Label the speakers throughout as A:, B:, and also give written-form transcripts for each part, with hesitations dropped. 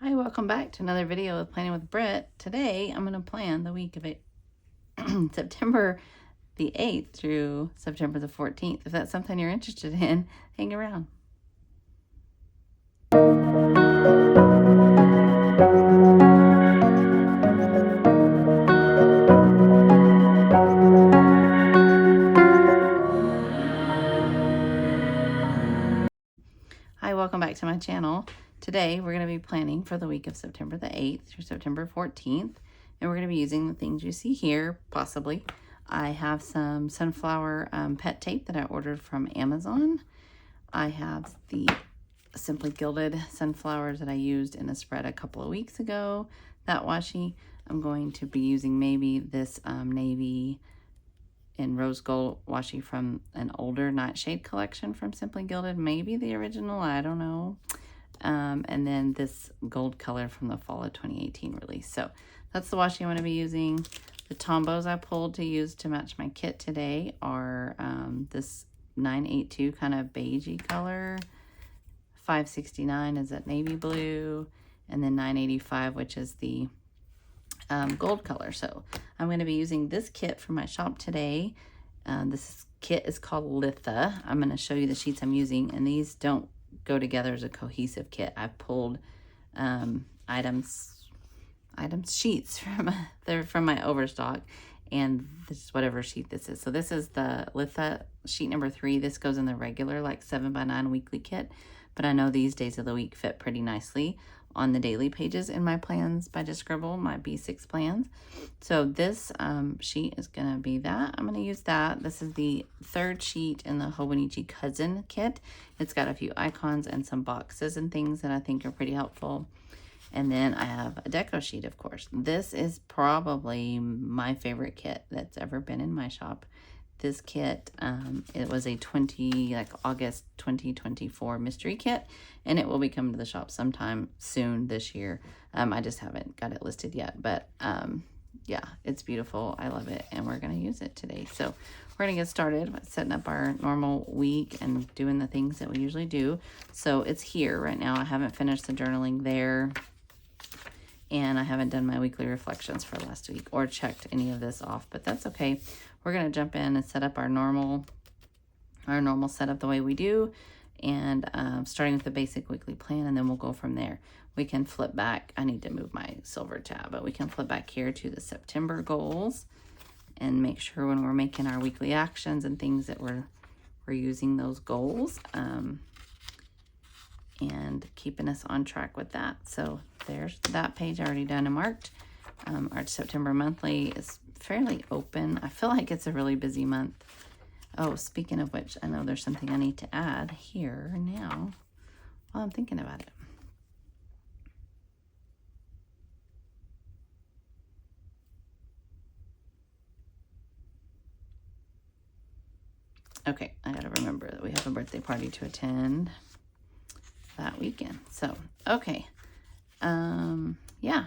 A: Hi, welcome back to another video of Planning with Britt. Today I'm going to plan the week of September the 8th through September the 14th. If that's something you're interested in, hang around. Hi, welcome back to my channel. Today we're going to be planning for the week of September the 8th through September 14th, and we're going to be using the things you see here, possibly. I have some sunflower pet tape that I ordered from Amazon. I have the Simply Gilded sunflowers that I used in a spread a couple of weeks ago. That washi. I'm going to be using maybe this navy and rose gold washi from an older nightshade collection from Simply Gilded, maybe the original, I don't know. And then this gold color from the fall of 2018 release. So that's the washi I'm going to be using. The tombos I pulled to use to match my kit today are this 982 kind of beigey color. 569 is that navy blue, and then 985, which is the gold color. So I'm going to be using this kit from my shop today. This kit is called Litha. I'm going to show you the sheets I'm using, and these don't go together as a cohesive kit. I've pulled sheets from my overstock, and this is whatever sheet this is. So this is the Litha sheet number 3. This goes in the regular like 7x9 weekly kit, but I know these days of the week fit pretty nicely on the daily pages in my plans by Just Scribble, my B6 plans. So this sheet is going to be that. I'm going to use that. This is the 3rd sheet in the Hobonichi Cousin kit. It's got a few icons and some boxes and things that I think are pretty helpful. And then I have a deco sheet, of course. This is probably my favorite kit that's ever been in my shop. This kit, it was a August 2024 mystery kit, and it will be coming to the shop sometime soon this year. I just haven't got it listed yet, but yeah, it's beautiful. I love it, and we're going to use it today. So we're going to get started by setting up our normal week and doing the things that we usually do. So it's here right now. I haven't finished the journaling there, and I haven't done my weekly reflections for last week or checked any of this off, but that's okay. We're going to jump in and set up our normal setup the way we do, and starting with the basic weekly plan, and then we'll go from there. We can flip back. I need to move my silver tab, but we can flip back here to the September goals and make sure when we're making our weekly actions and things that we're using those goals and keeping us on track with that. So there's that page already done and marked. Our September monthly is fairly open. I feel like it's a really busy month. Oh, speaking of which, I know there's something I need to add here now while I'm thinking about it. Okay, I gotta remember that we have a birthday party to attend that weekend. So, okay. Yeah.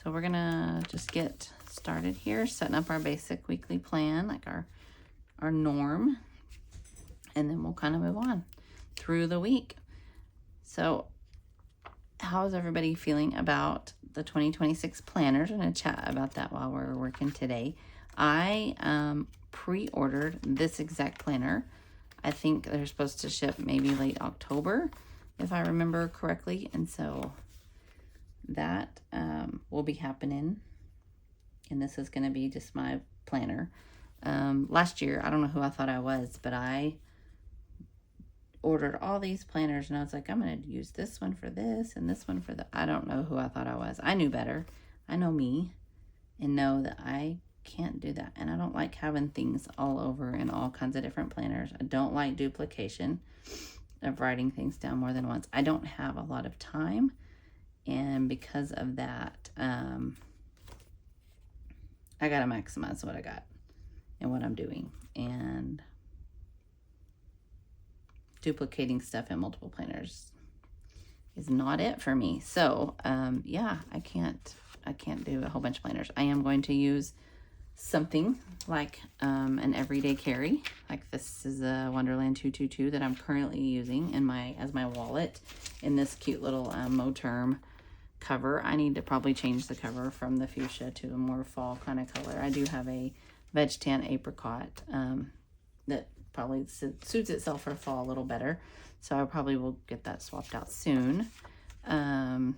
A: So we're gonna just get started here, setting up our basic weekly plan, like our norm, and then we'll kind of move on through the week. So how is everybody feeling about the 2026 planners? I'm gonna chat about that while we're working today. I pre-ordered this exact planner. I think they're supposed to ship maybe late October, if I remember correctly, and so that will be happening, and this is going to be just my planner. Last year, I don't know who I thought I was, but I ordered all these planners, and I was like, I'm going to use this one for this and this one for the, I don't know who I thought I was. I knew better. I know me, and know that I can't do that, and I don't like having things all over in all kinds of different planners. I don't like duplication of writing things down more than once. I don't have a lot of time, and because of that, I gotta maximize what I got and what I'm doing, and duplicating stuff in multiple planners is not it for me. So yeah, I can't do a whole bunch of planners. I am going to use something like an everyday carry, like this is a Wonderland 222 that I'm currently using in as my wallet in this cute little Moterm cover. I need to probably change the cover from the fuchsia to a more fall kind of color. I do have a veg tan apricot that probably suits itself for fall a little better. So I probably will get that swapped out soon. And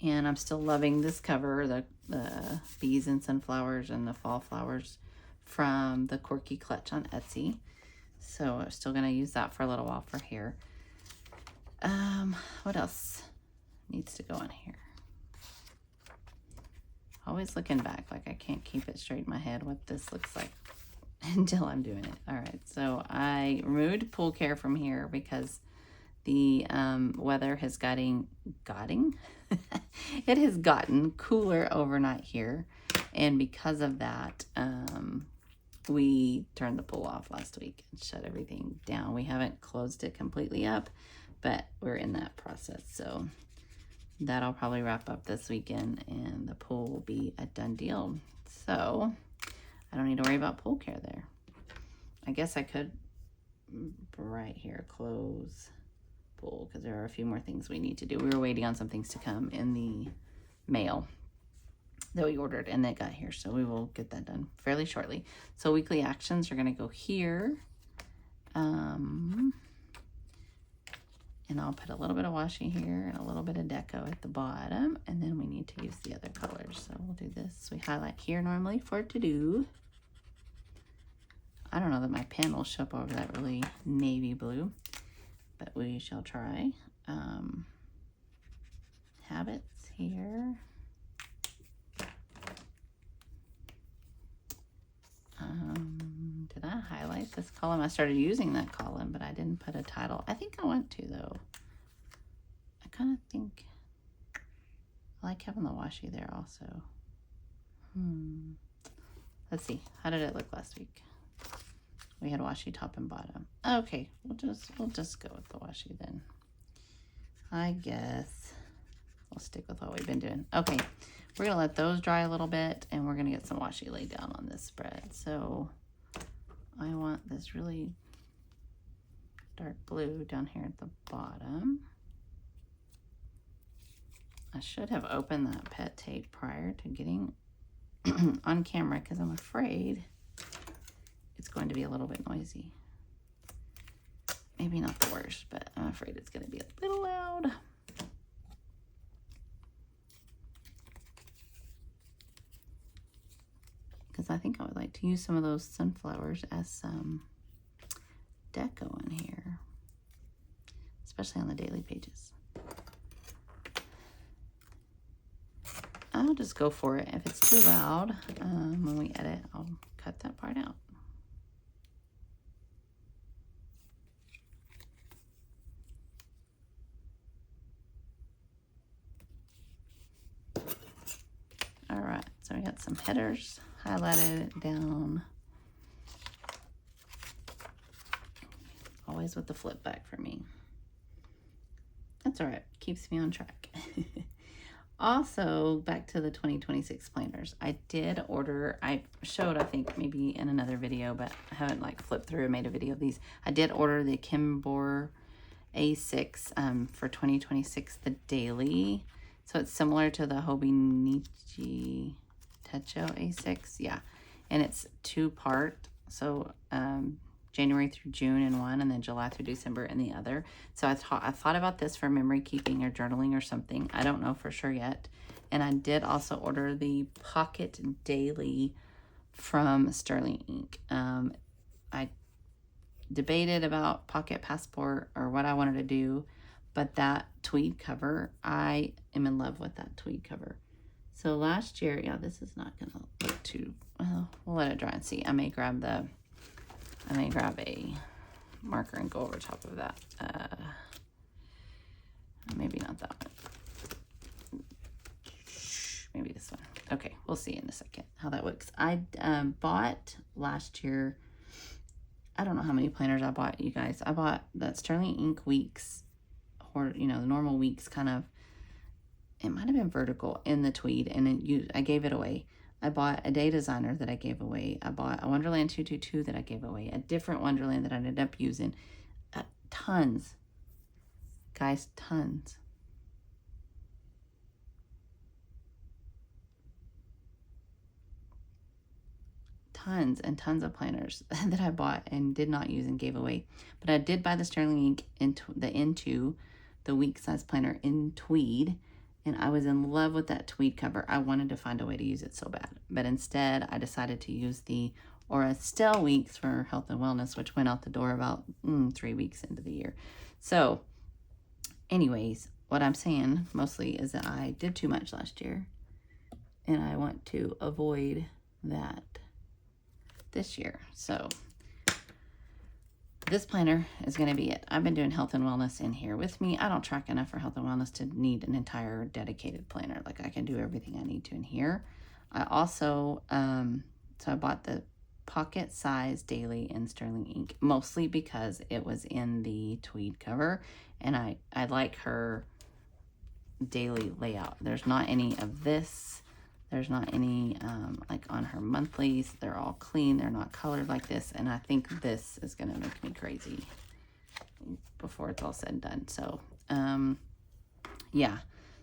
A: I'm still loving this cover, the bees and sunflowers and the fall flowers from the Corky Clutch on Etsy. So I'm still going to use that for a little while for here. What else needs to go in here? Always looking back, like I can't keep it straight in my head what this looks like until I'm doing it. All right, so I removed pool care from here because the weather has it has gotten cooler overnight here, and because of that, we turned the pool off last week and shut everything down. We haven't closed it completely up, but we're in that process. So that'll probably wrap up this weekend and the pool will be a done deal. So I don't need to worry about pool care there. I guess I could right here close pool because there are a few more things we need to do. We were waiting on some things to come in the mail that we ordered and that got here, so we will get that done fairly shortly. So weekly actions are going to go here, and I'll put a little bit of washi here and a little bit of deco at the bottom, and then we need to use the other colors. So we'll do this. We highlight here normally for to do. I don't know that my pen will show up over that really navy blue, but we shall try. Habits here. Did I highlight this column? I started using that column, but I didn't put a title. I think I want to, though. I kind of think I like having the washi there also. Let's see. How did it look last week? We had washi top and bottom. Okay, we'll just go with the washi then. I guess we'll stick with what we've been doing. Okay, we're gonna let those dry a little bit, and we're gonna get some washi laid down on this spread. So I want this really dark blue down here at the bottom. I should have opened that pet tape prior to getting on camera because I'm afraid it's going to be a little bit noisy. Maybe not the worst, but I'm afraid it's going to be a little loud. Because I think I would like to use some of those sunflowers as some deco in here, especially on the daily pages. I'll just go for it. If it's too loud, when we edit, I'll cut that part out. All right, so we got some headers highlighted down. Always with the flip back for me. That's all right, keeps me on track. Also, back to the 2026 planners. I did order, I showed, I think, maybe in another video, but I haven't like flipped through and made a video of these. I did order the Kimbor A6 for 2026, the daily. So it's similar to the Hobonichi Techo A6, yeah. And it's 2-part, so January through June in one, and then July through December in the other. So I thought about this for memory keeping or journaling or something. I don't know for sure yet. And I did also order the Pocket Daily from Sterling Ink. I debated about Pocket Passport or what I wanted to do, but that tweed cover, I am in love with that tweed cover. So last year, yeah, this is not gonna look too well. We'll let it dry and see. I may grab a marker and go over top of that. Maybe not that one. Maybe this one. Okay, we'll see in a second how that looks. I bought last year, I don't know how many planners I bought, you guys. I bought that Sterling Ink Weeks, or the normal Weeks kind of, it might have been vertical in the tweed, and I gave it away. I bought a Day Designer that I gave away. I bought a Wonderland 222 that I gave away. A different Wonderland that I ended up using. Tons. Guys, tons. tons and tons of planners that I bought and did not use and gave away. But I did buy the Sterling ink into the week size planner in tweed, and I was in love with that tweed cover. I wanted to find a way to use it so bad, but instead I decided to use the Aura Stell Weeks for health and wellness, which went out the door about 3 weeks into the year. So anyways, what I'm saying mostly is that I did too much last year, and I want to avoid that this year. So this planner is going to be it. I've been doing health and wellness in here with me. I don't track enough for health and wellness to need an entire dedicated planner. Like, I can do everything I need to in here. I also, so I bought the pocket size daily in Sterling ink, mostly because it was in the tweed cover, and I like her daily layout. There's not any of this. There's not any, like on her monthlies. They're all clean. They're not colored like this. And I think this is going to make me crazy before it's all said and done. So, yeah.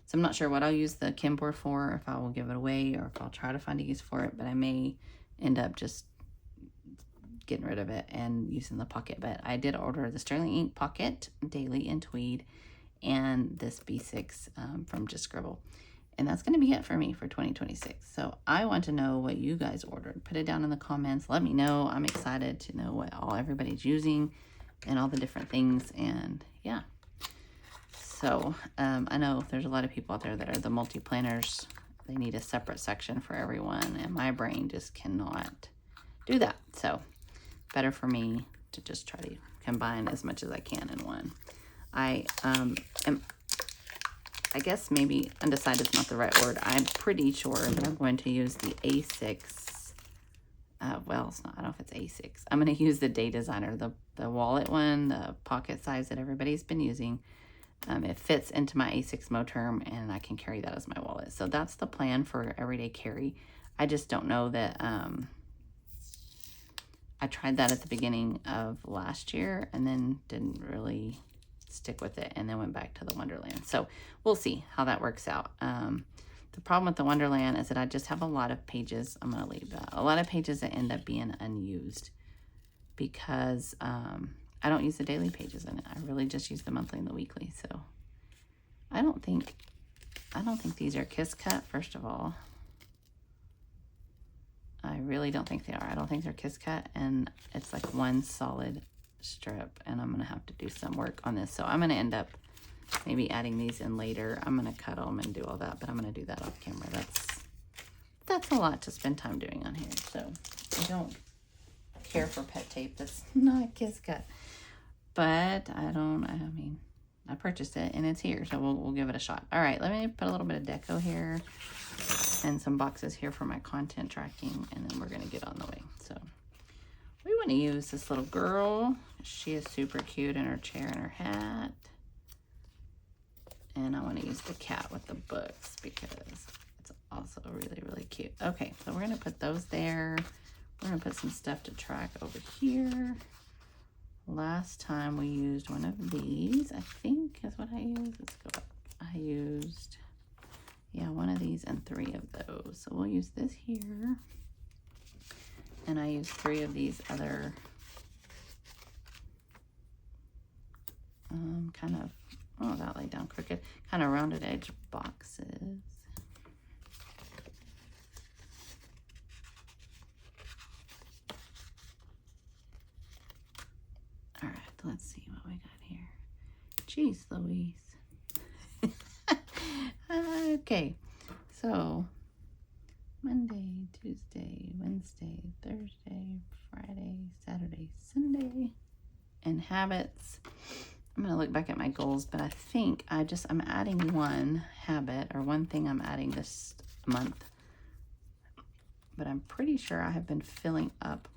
A: So I'm not sure what I'll use the Kimber for, if I will give it away or if I'll try to find a use for it. But I may end up just getting rid of it and using the pocket. But I did order the Sterling ink pocket daily in tweed and this B6 from Just Scribble. And that's going to be it for me for 2026. So I want to know what you guys ordered. Put it down in the comments. Let me know. I'm excited to know what everybody's using and all the different things. And yeah. So I know there's a lot of people out there that are the multi-planners. They need a separate section for everyone. And my brain just cannot do that. So better for me to just try to combine as much as I can in one. I guess maybe undecided is not the right word. I'm pretty sure that I'm going to use the A6. Well, it's not. I don't know if it's A6. I'm going to use the Day Designer, the wallet one, the pocket size that everybody's been using. It fits into my A6 Moterm, and I can carry that as my wallet. So that's the plan for everyday carry. I just don't know that. I tried that at the beginning of last year and then didn't really stick with it, and then went back to the Wonderland. So we'll see how that works out. The problem with the Wonderland is that I just have a lot of pages. I'm going to leave that. A lot of pages that end up being unused because I don't use the daily pages in it. I really just use the monthly and the weekly. So I don't think these are kiss cut, first of all. I really don't think they are. I don't think they're kiss cut, and it's like one solid strip, and I'm going to have to do some work on this. So I'm going to end up maybe adding these in later. I'm going to cut them and do all that, but I'm going to do that off camera. That's a lot to spend time doing on here. So I don't care for pet tape that's not kiss cut, but I mean, I purchased it and it's here, so we'll give it a shot. All right, let me put a little bit of deco here and some boxes here for my content tracking, and then we're going to get on the way. So we want to use this little girl. She is super cute in her chair and her hat. And I want to use the cat with the books because it's also really, really cute. Okay, so we're going to put those there. We're going to put some stuff to track over here. Last time we used one of these, I think is what I used. Let's go back. I used, yeah, one of these and 3 of those. So we'll use this here. And I used 3 of these other kind of, oh, that laid down crooked, kind of rounded edge boxes. All right, let's see what we got here. Jeez Louise. Okay, so Monday, Tuesday, Wednesday, Thursday, Friday, Saturday, Sunday, and habits. I'm going to look back at my goals, but I think I'm adding one habit or one thing I'm adding this month. But I'm pretty sure I have been filling up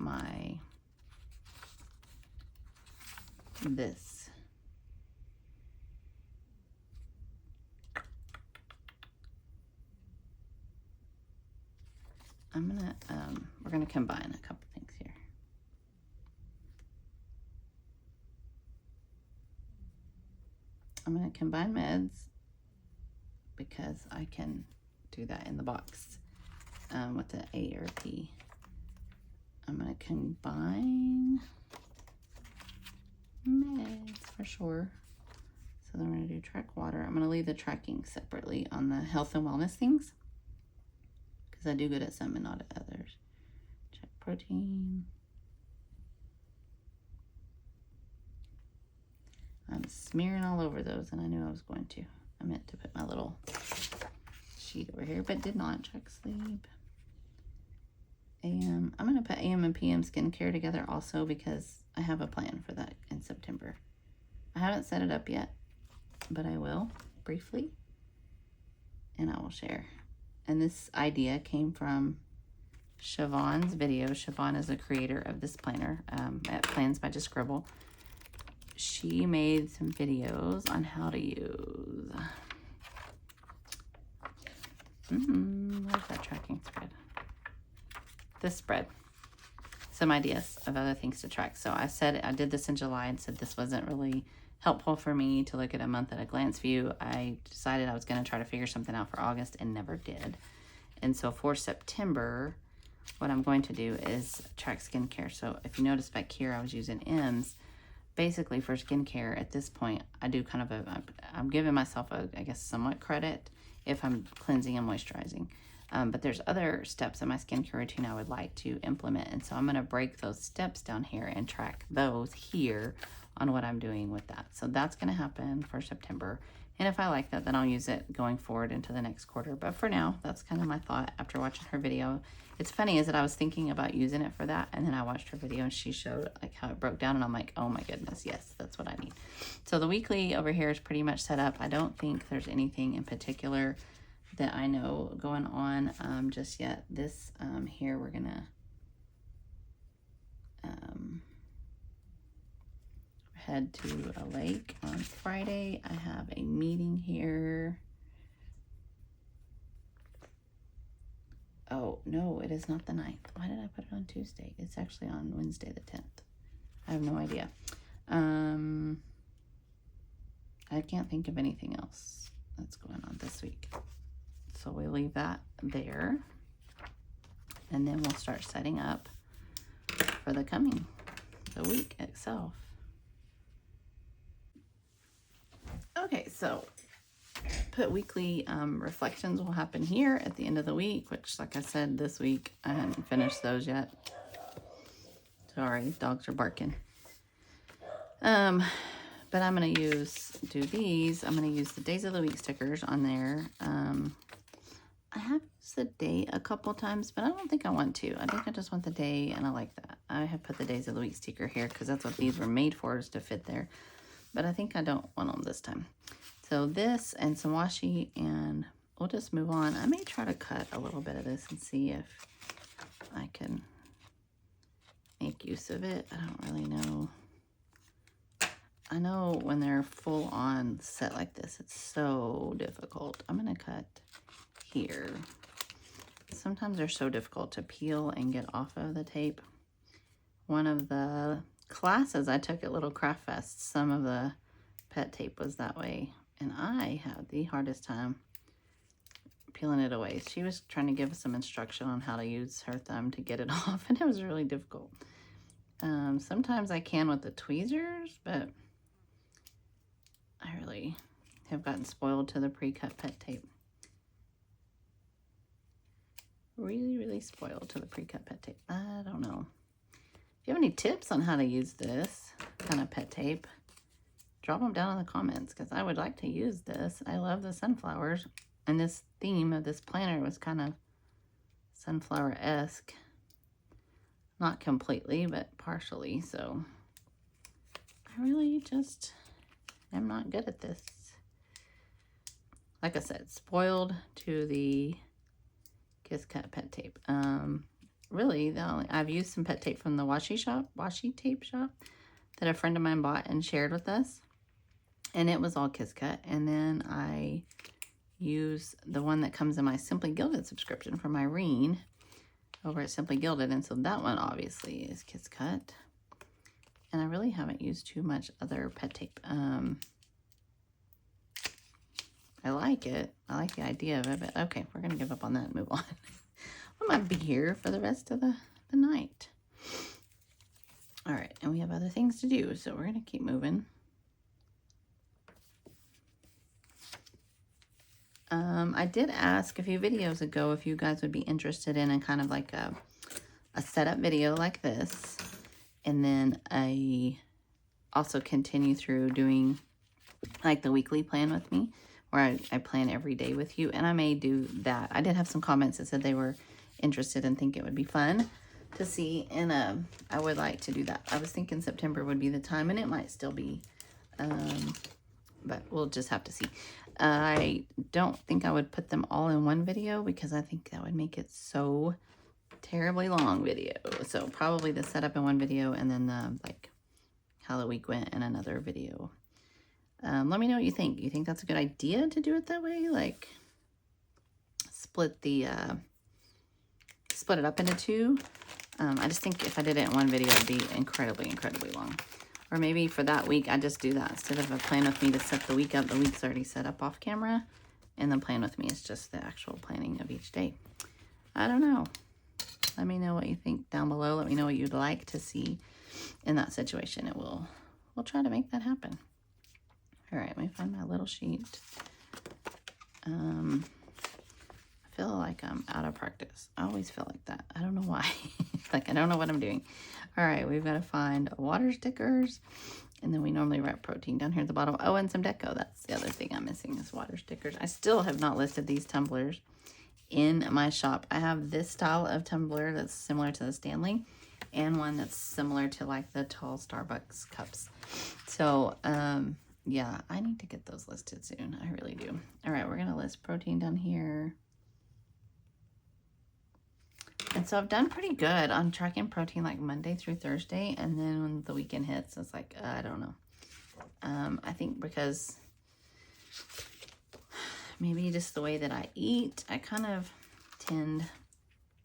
A: this. We're gonna combine a couple things here. I'm gonna combine meds because I can do that in the box with the AARP I'm going to combine meds for sure. So then we're going to do track water. I'm going to leave the tracking separately on the health and wellness things, because I do good at some and not at others. Check protein. I'm smearing all over those, and I knew I was going to. I meant to put my little sheet over here, but did not. Check sleep. I'm going to put AM and PM skincare together also, because I have a plan for that in September. I haven't set it up yet, but I will briefly, and I will share. And this idea came from Siobhan's video. Siobhan is the creator of this planner at Plans by Just Scribble. She made some videos on how to use, where's that tracking spread? This spread. Some ideas of other things to track. So I said, I did this in July and said this wasn't really helpful for me to look at a month at a glance view. I decided I was going to try to figure something out for August and never did. And so for September, what I'm going to do is track skincare. So if you notice back here, I was using M's. Basically for skincare at this point, I do kind of I'm giving myself I guess somewhat credit if I'm cleansing and moisturizing. But there's other steps in my skincare routine I would like to implement. And so I'm going to break those steps down here and track those here on what I'm doing with that. So that's going to happen for September. And if I like that, then I'll use it going forward into the next quarter. But for now, that's kind of my thought after watching her video. It's funny is that I was thinking about using it for that, and then I watched her video and she showed like how it broke down, and I'm like, oh my goodness, yes, that's what I need. So the weekly over here is pretty much set up. I don't think there's anything in particular that I know going on just yet. This here, we're gonna head to a lake on Friday. I have a meeting here. Oh, no, it is not the 9th. Why did I put it on Tuesday? It's actually on Wednesday the 10th. I have no idea. I can't think of anything else that's going on this week. So we'll leave that there. And then we'll start setting up for the week itself. Okay, so put weekly reflections will happen here at the end of the week, which, like I said, this week I haven't finished those yet. Sorry, dogs are barking. But I'm going to do these. I'm going to use the days of the week stickers on there. I have used the day a couple times, but I don't think I want to. I think I just want the day, and I like that. I have put the days of the week sticker here because that's what these were made for, is to fit there. But I think I don't want them this time. So this and some washi, and we'll just move on. I may try to cut a little bit of this and see if I can make use of it. I don't really know. I know when they're full on set like this, it's so difficult. I'm going to cut here. Sometimes they're so difficult to peel and get off of the tape. One of the classes I took at Little Craft Fest, some of the pet tape was that way, and I had the hardest time peeling it away. She was trying to give us some instruction on how to use her thumb to get it off, and it was really difficult. Sometimes I can with the tweezers, but I really have gotten spoiled to the pre-cut pet tape. Really spoiled to the pre-cut pet tape. I don't know. If you have any tips on how to use this kind of pet tape, drop them down in the comments, because I would like to use this. I love the sunflowers, and this theme of this planner was kind of sunflower-esque. Not completely, but partially, so I really just am not good at this. Like I said, spoiled to the Kiss Cut pet tape. Really, I've used some pet tape from the washi tape shop that a friend of mine bought and shared with us, and it was all Kiss Cut. And then I use the one that comes in my Simply Gilded subscription from Irene over at Simply Gilded, and so that one obviously is Kiss Cut. And I really haven't used too much other pet tape. I like it. I like the idea of it, but okay, we're gonna give up on that and move on. I might be here for the rest of the night. All right, and we have other things to do, so we're gonna keep moving. I did ask a few videos ago if you guys would be interested in kind of like a setup video like this, and then also continue through doing like the weekly plan with me, where I plan every day with you, and I may do that. I did have some comments that said they were interested and think it would be fun to see, and I would like to do that. I was thinking September would be the time, and it might still be, but we'll just have to see. I don't think I would put them all in one video because I think that would make it so terribly long video. So probably the setup in one video, and then the like how the week went in another video. Let me know what you think. You think that's a good idea to do it that way? Like split it up into two. I just think if I did it in one video, it'd be incredibly, incredibly long. Or maybe for that week, I just do that. Instead of a plan with me to set the week up, the week's already set up off camera. And then plan with me is just the actual planning of each day. I don't know. Let me know what you think down below. Let me know what you'd like to see in that situation. And we'll try to make that happen. All right, let me find my little sheet. I feel like I'm out of practice. I always feel like that. I don't know why. Like I don't know what I'm doing. All right, we've got to find water stickers. And then we normally write protein down here at the bottom. Oh, and some deco. That's the other thing I'm missing is water stickers. I still have not listed these tumblers in my shop. I have this style of tumbler that's similar to the Stanley, and one that's similar to like the tall Starbucks cups. So, yeah, I need to get those listed soon. I really do. All right, we're going to list protein down here. And so I've done pretty good on tracking protein like Monday through Thursday. And then when the weekend hits, it's like, I don't know. I think because maybe just the way that I eat, I kind of tend,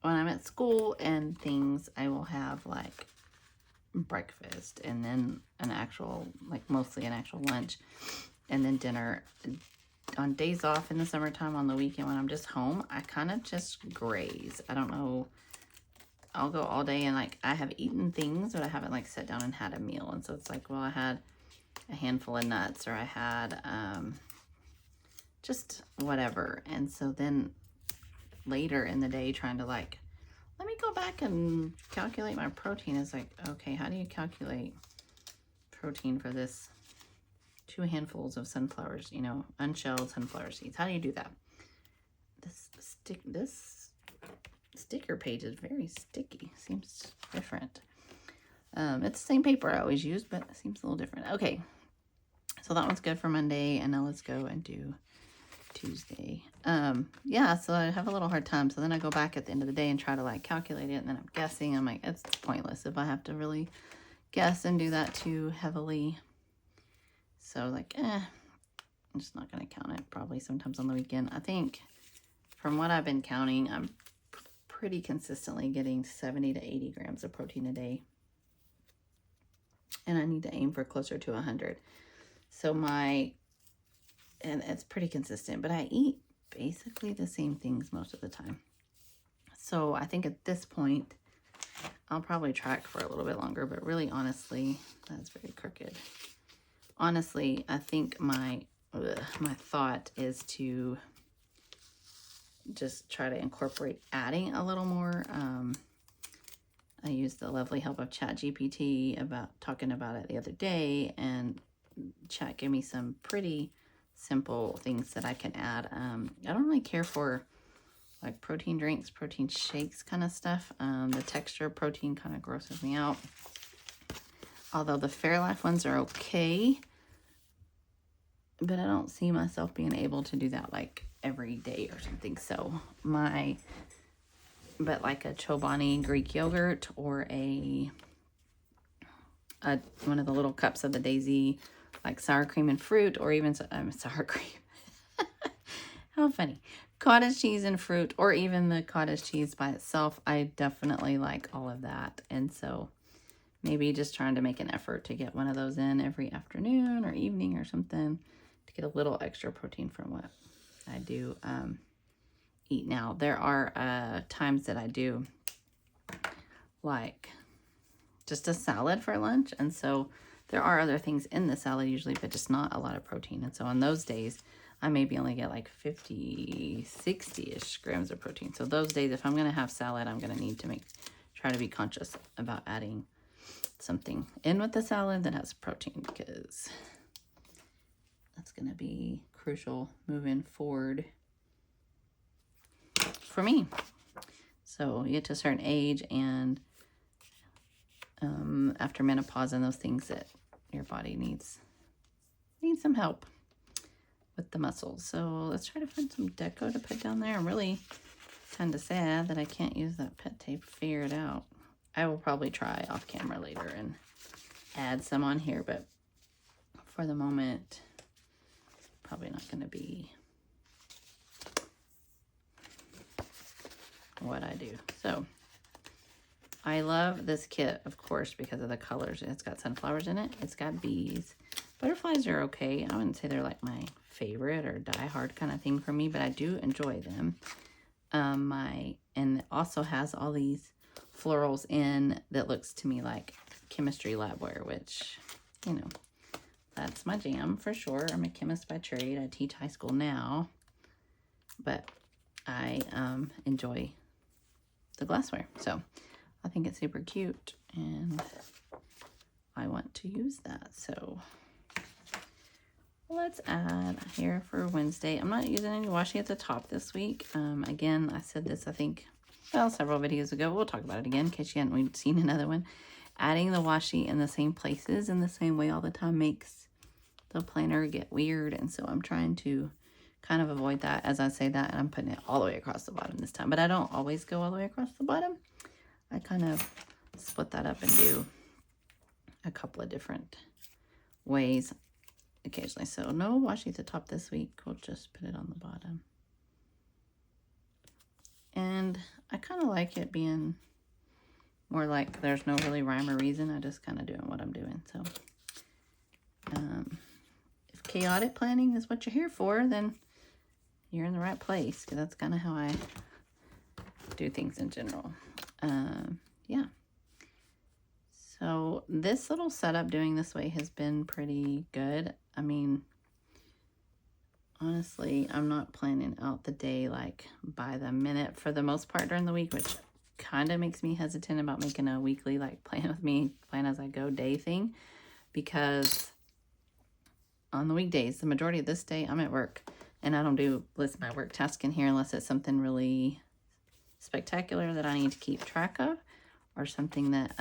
A: when I'm at school and things, I will have like breakfast and then an actual, like mostly an actual lunch, and then dinner. On days off in the summertime, on the weekend when I'm just home, I kind of just graze. I don't know. I'll go all day and like I have eaten things, but I haven't like sat down and had a meal. And so it's like, well, I had a handful of nuts, or I had just whatever. And so then later in the day, trying to like, let me go back and calculate my protein. Is like, okay, how do you calculate protein for this 2 handfuls of sunflowers, you know, unshelled sunflower seeds? How do you do that? This sticker page is very sticky. Seems different. It's the same paper I always use, but it seems a little different. Okay, so that one's good for Monday, and now let's go and do Tuesday. Yeah, so I have a little hard time. So then I go back at the end of the day and try to like calculate it, and then I'm guessing. I'm like, it's pointless if I have to really guess and do that too heavily. So like, I'm just not going to count it probably sometimes on the weekend. I think from what I've been counting, I'm pretty consistently getting 70 to 80 grams of protein a day. And I need to aim for closer to 100. So and it's pretty consistent, but I eat basically the same things most of the time. So I think at this point, I'll probably track for a little bit longer, but really honestly, that's very crooked. Honestly, I think my thought is to just try to incorporate adding a little more. I used the lovely help of ChatGPT about talking about it the other day, and Chat gave me some pretty simple things that I can add. I don't really care for like protein drinks, protein shakes kind of stuff. The texture of protein kind of grosses me out. Although the Fairlife ones are okay, but I don't see myself being able to do that like every day or something. So but like a Chobani Greek yogurt, or one of the little cups of the Daisy, like sour cream and fruit, or even sour cream. How funny. Cottage cheese and fruit, or even the cottage cheese by itself. I definitely like all of that. And so maybe just trying to make an effort to get one of those in every afternoon or evening or something to get a little extra protein from what I do eat now. There are times that I do like just a salad for lunch. And so there are other things in the salad usually, but just not a lot of protein. And so on those days, I maybe only get like 50, 60-ish grams of protein. So those days, if I'm going to have salad, I'm going to need to try to be conscious about adding something in with the salad that has protein, because that's going to be crucial moving forward for me. So you get to a certain age, and after menopause and those things, that your body needs some help with the muscles. So let's try to find some deco to put down there. I'm really kind of sad that I can't use that pet tape to figure it out. I will probably try off camera later and add some on here, but for the moment, probably not going to be what I do. So I love this kit, of course, because of the colors. It's got sunflowers in it. It's got bees. Butterflies are okay. I wouldn't say they're like my favorite or die-hard kind of thing for me, but I do enjoy them. And it also has all these florals in that looks to me like chemistry labware, which, you know, that's my jam for sure. I'm a chemist by trade. I teach high school now, but I enjoy the glassware. So I think it's super cute, and I want to use that. So let's add here for Wednesday. I'm not using any washi at the top this week. Again, I said this, I think, well, several videos ago. We'll talk about it again in case you hadn't seen another one. Adding the washi in the same places in the same way all the time makes the planner get weird. And so I'm trying to kind of avoid that as I say that. And I'm putting it all the way across the bottom this time. But I don't always go all the way across the bottom. I kind of split that up and do a couple of different ways occasionally. So no washi at the top this week. We'll just put it on the bottom. And I kind of like it being more like there's no really rhyme or reason. I just kind of doing what I'm doing. So if chaotic planning is what you're here for, then you're in the right place, because that's kind of how I do things in general. Yeah. So this little setup doing this way has been pretty good. I mean, honestly, I'm not planning out the day like by the minute for the most part during the week, which kind of makes me hesitant about making a weekly like plan with me, plan as I go day thing, because on the weekdays, the majority of this day I'm at work, and I don't list my work task in here unless it's something really spectacular that I need to keep track of, or something that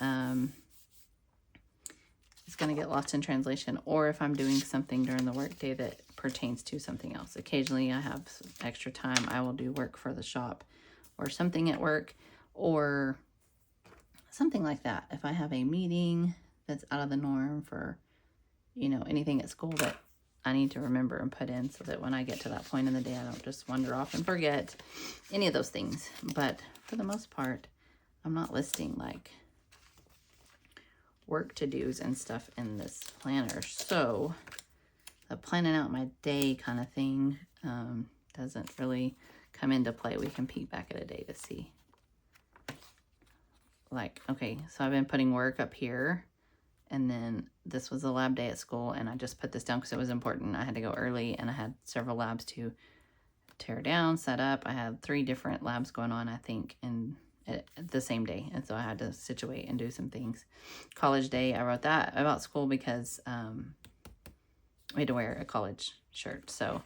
A: is going to get lost in translation, or if I'm doing something during the workday that pertains to something else. Occasionally I have extra time, I will do work for the shop or something at work or something like that. If I have a meeting that's out of the norm for, you know, anything at school that I need to remember and put in, so that when I get to that point in the day, I don't just wander off and forget any of those things. But for the most part, I'm not listing like work to-dos and stuff in this planner. So the planning out my day kind of thing doesn't really come into play. We can peek back at a day to see. Like, okay, so I've been putting work up here, and then this was a lab day at school, and I just put this down because it was important. I had to go early, and I had several labs to tear down, set up. I had 3 different labs going on, I think, at the same day, and so I had to situate and do some things. College day, I wrote that about school because we had to wear a college shirt. So,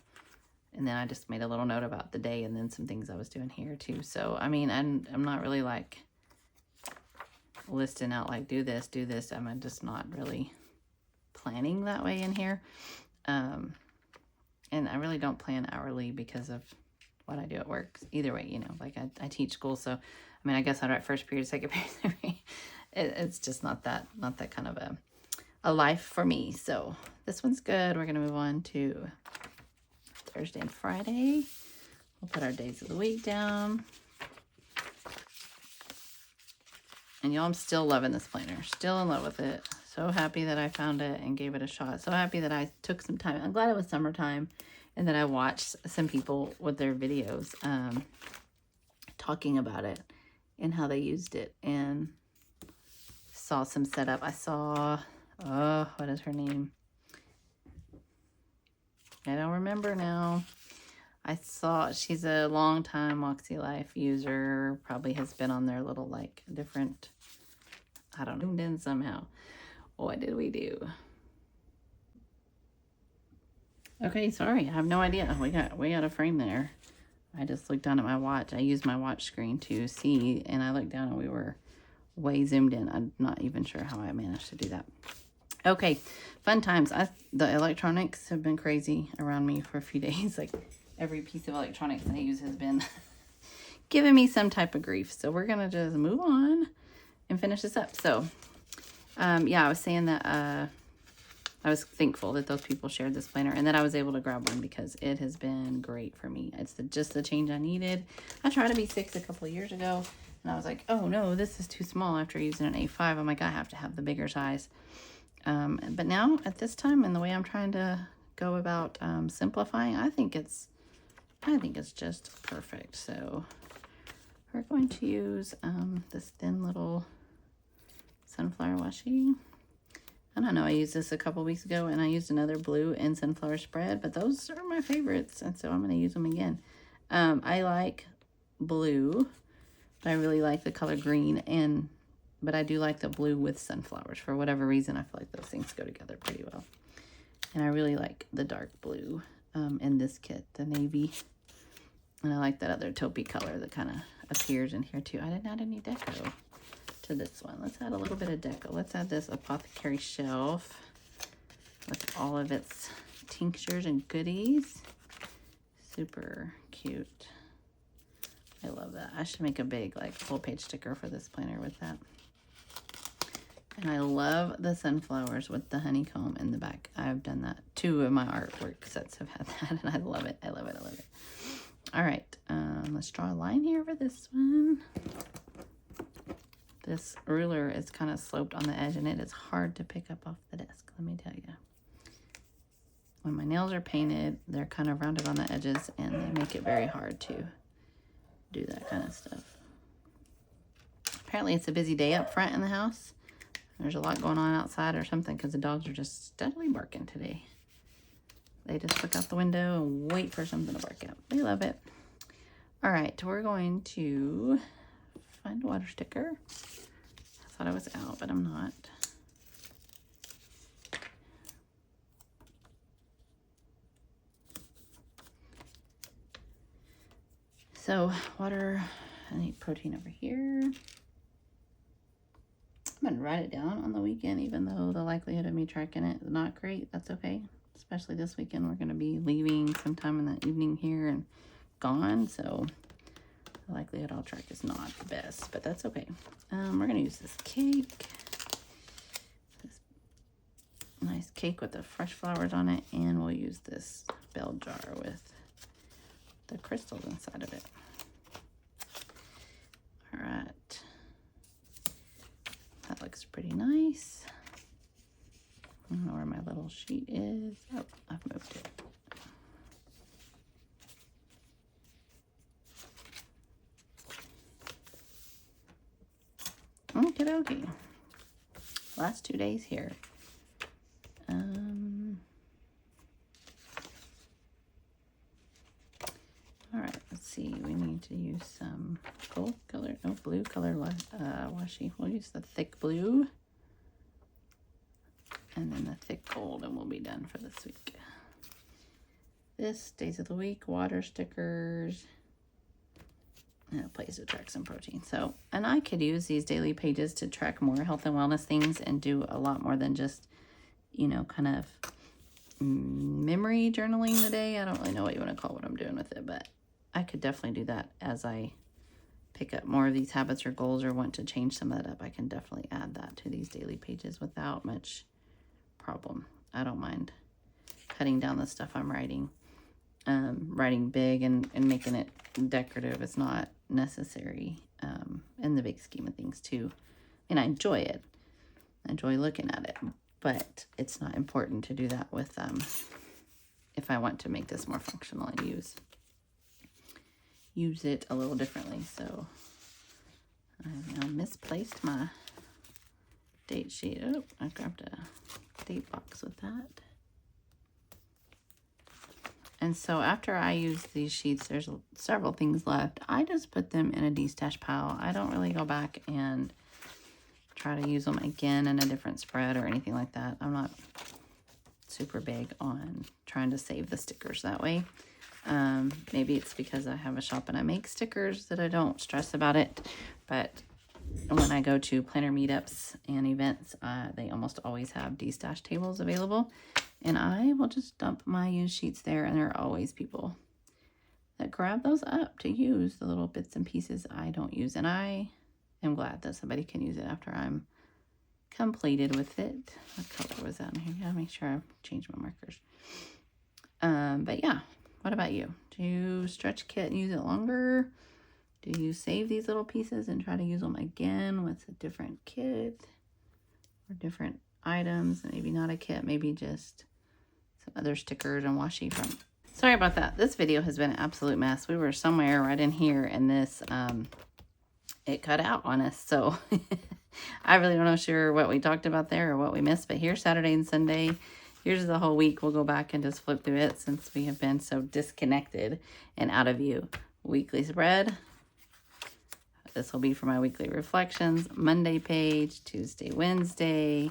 A: and then I just made a little note about the day and then some things I was doing here too. So, I mean, I'm not really like listing out like do this. I'm just not really planning that way in here. And I really don't plan hourly because of what I do at work. Either way, you know, like I teach school, so I mean, I guess I write first period, second period. It's just not that kind of a life for me. So this one's good. We're gonna move on to Thursday and Friday. We'll put our days of the week down. And y'all, I'm still loving this planner. Still in love with it. So happy that I found it and gave it a shot. So happy that I took some time. I'm glad it was summertime and that I watched some people with their videos talking about it and how they used it. And saw some setup. I saw, oh, what is her name? I don't remember now. I saw, she's a long time Moxie Life user, probably has been on their little like different, I don't know, zoomed in somehow. What did we do? Okay, sorry, I have no idea. We got a frame there. I just looked down at my watch. I used my watch screen to see, and I looked down and we were way zoomed in. I'm not even sure how I managed to do that. Okay, fun times. The electronics have been crazy around me for a few days. Like every piece of electronics I use has been giving me some type of grief. So we're gonna just move on and finish this up. So yeah, I was saying that I was thankful that those people shared this planner and that I was able to grab one because it has been great for me. It's just the change I needed. I tried to be 6 a couple of years ago and I was like, oh no, this is too small after using an A5. I'm like, I have to have the bigger size. But now at this time and the way I'm trying to go about simplifying, I think it's just perfect. So we're going to use this thin little sunflower washi. I don't know, I used this a couple weeks ago and I used another blue and sunflower spread, but those are my favorites, and so I'm going to use them again. I like blue, but I really like the color green, but I do like the blue with sunflowers. For whatever reason, I feel like those things go together pretty well. And I really like the dark blue in this kit, the navy. And I like that other taupey color that kind of appears in here too. I didn't add any deco to this one. Let's add a little bit of deco. Let's add this apothecary shelf with all of its tinctures and goodies. Super cute. I love that. I should make a big like full page sticker for this planner with that. And I love the sunflowers with the honeycomb in the back. I've done that. 2 of my artwork sets have had that, and I love it. I love it. I love it. All right, let's draw a line here for this one. This ruler is kind of sloped on the edge, and it is hard to pick up off the desk, let me tell you. When my nails are painted, they're kind of rounded on the edges, and they make it very hard to do that kind of stuff. Apparently, it's a busy day up front in the house. There's a lot going on outside or something because the dogs are just steadily barking today. They just look out the window and wait for something to bark out. They love it. All right, we're going to find a water sticker. I thought I was out, but I'm not. So water, I need protein over here. I'm gonna write it down on the weekend, even though the likelihood of me tracking it is not great. That's okay. Especially this weekend, we're gonna be leaving sometime in the evening here and gone, so the likelihood I'll track is not the best, but that's okay. We're gonna use this cake. This nice cake with the fresh flowers on it, and we'll use this bell jar with the crystals inside of it. All right. That looks pretty nice. I don't know where my little sheet is. Oh, I've moved it. Okie dokie. Last 2 days here. All right, let's see. We need to use some gold color, no, blue color washi. We'll use the thick blue and then the thick gold, and we'll be done for this week. This days of the week, water stickers, and a place to track some protein. So, and I could use these daily pages to track more health and wellness things and do a lot more than just, you know, kind of memory journaling the day. I don't really know what you want to call what I'm doing with it, but I could definitely do that as I pick up more of these habits or goals or want to change some of that up. I can definitely add that to these daily pages without much problem. I don't mind cutting down the stuff I'm writing. Writing big and making it decorative is not necessary in the big scheme of things too. And I enjoy it. I enjoy looking at it, but it's not important to do that with if I want to make this more functional and use it a little differently. So I've now misplaced my date sheet. Oh, I grabbed a date box with that. And so after I use these sheets, there's several things left. I just put them in a de-stash pile. I don't really go back and try to use them again in a different spread or anything like that. I'm not super big on trying to save the stickers that way. Maybe it's because I have a shop and I make stickers that I don't stress about it. But when I go to planner meetups and events, they almost always have de-stash tables available. And I will just dump my used sheets there, and there are always people that grab those up to use the little bits and pieces I don't use. And I am glad that somebody can use it after I'm completed with it. What color was that in here? Gotta make sure I change my markers. But yeah, what about you? Do you stretch kit and use it longer? Do you save these little pieces and try to use them again with a different kit or different items? Maybe not a kit, maybe just some other stickers and washi from. Sorry about that. This video has been an absolute mess. We were somewhere right in here and this, it cut out on us. So I really don't know sure what we talked about there or what we missed, but here's Saturday and Sunday. Here's the whole week. We'll go back and just flip through it since we have been so disconnected and out of view. Weekly spread. This will be for my weekly reflections. Monday page, Tuesday, Wednesday,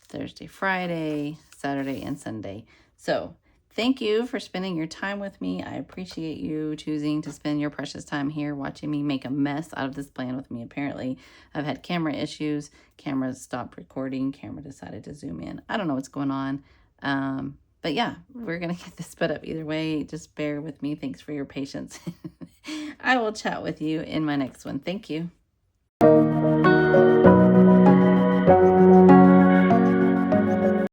A: Thursday, Friday, Saturday, and Sunday. So thank you for spending your time with me. I appreciate you choosing to spend your precious time here watching me make a mess out of this plan with me. Apparently, I've had camera issues. Camera stopped recording. Camera decided to zoom in. I don't know what's going on. But yeah, we're going to get this put up either way. Just bear with me. Thanks for your patience. I will chat with you in my next one. Thank you.